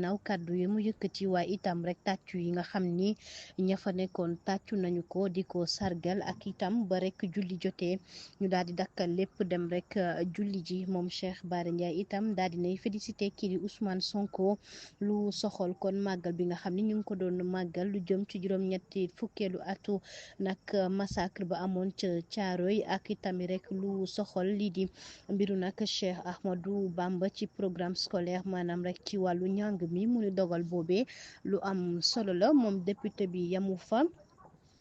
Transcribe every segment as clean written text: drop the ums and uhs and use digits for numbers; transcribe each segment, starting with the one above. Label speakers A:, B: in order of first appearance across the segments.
A: naw kàddu yi mu yëkkati waaye itam rek tàccu yi nga xam ni ña fa nekkoon tàccu nañu ko di ko sargal ak itam ba rek julli jotee ñu daal di dakkal lépp dem rek julli ji moom Cheikh Bara Ndiaye itam daal di nay félicité kii di Ousmane Sonko lu soxol kon màggal bi nga xam ni ñu ngi ko doon màggal lu jëm ci juróom-ñetti fukkeelu atu nag massacre ba amoon ca Caaroy ak itam rek lu soxol lii di mbiru nag Cheikh Ahmadou Bamba ci programme scolaire maanaam rek ci wàllu njàng mi mu ni dogal boobee lu am solo la moom député bi yamu fa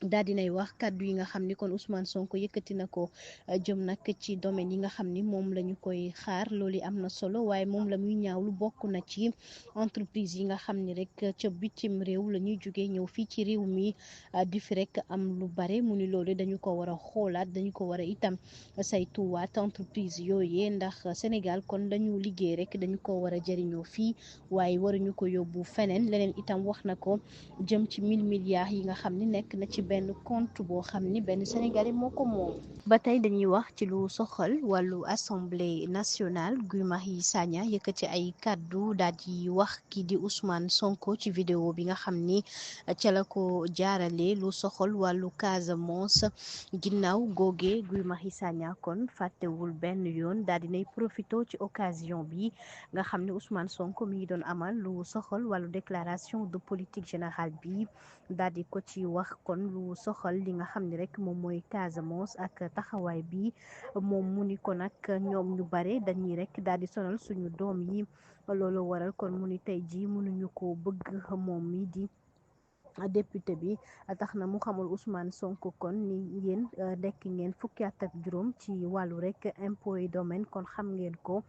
A: daal dinay wax kàddu yi nga xam ni kon Ousmane Sonko yëkkati na ko jëm nag ci domaine yi nga xam ni moom la ñu koy xaar loolu am na solo waaye moom la muy ñaaw lu bokk na ci entreprise yi nga xam ni rek ca bitim réew la ñuy jógee ñëw fii ci réew mi di fi rek am lu bare mu ni loolu dañu ko war a xoolaat dañu ko war a itam saytuwaat entreprise yooyee ndax Sénégal kon dañu liggéey rek dañu ko war a jëriñoo fii waaye waruñu ko yóbbu feneen leneen itam wax na ko jëm ci 1000 milliards yi nga xam ni nekk na ci benn compte boo xam ni benn Sénégalais moo ko moom. ba tey dañuy wax ci lu soxal wàllu assemblée nationale Guy Marius Sagna yëkkati ay kàddu daal di wax kii di Ousmane Sonko ci vidéo bi nga xam ni ca la ko jaarale lu soxal wàllu Casamance ginnaaw googe Guy Marius Sagna kon fàttewul benn yoon daal dinay profito ci occasion bi nga xam ne Ousmane Sonko mi ngi doon amal lu soxal wàllu déclaration de politique générale bi daal di ko ci wax kon lu soxal li nga xam ne rek moom mooy Casamance ak taxawaay bi moom mu ni ko nag ñoom ñu bare dañuy rek daal di sonal suñu doom yi loolu waral kon mu ni tey ji mënuñu ko bëgg moom mi di député bi tax na mu xamul Ousmane Sonko kon ni yéen dekk ngeen fukki at ak juróom ci wàllu rek impôt et domaine kon xam ngeen ko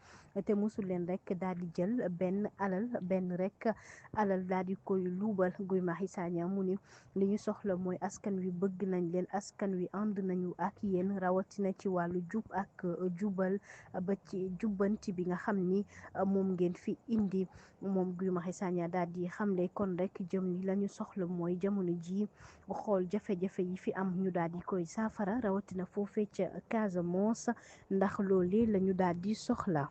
A: te mosul leen rek daal di jël benn rek alal daal di koy luubal. Guy Marius Sagna mu ni li ñu soxla mooy askan wi bëgg nañ leen askan wi ànd nañu ak yéen rawatina ci wàllu jub ak jubal ba ci jubbanti bi nga xam ni moom ngeen fi indi moom Guy Marius Sagna daal di xamle kon rek jëm ni la ñu soxla mooy jamono ji xool jafe-jafe yi fi am ñu daal di koy saafara rawatina foofee ca Casamance ndax loolee la ñu daal di soxla.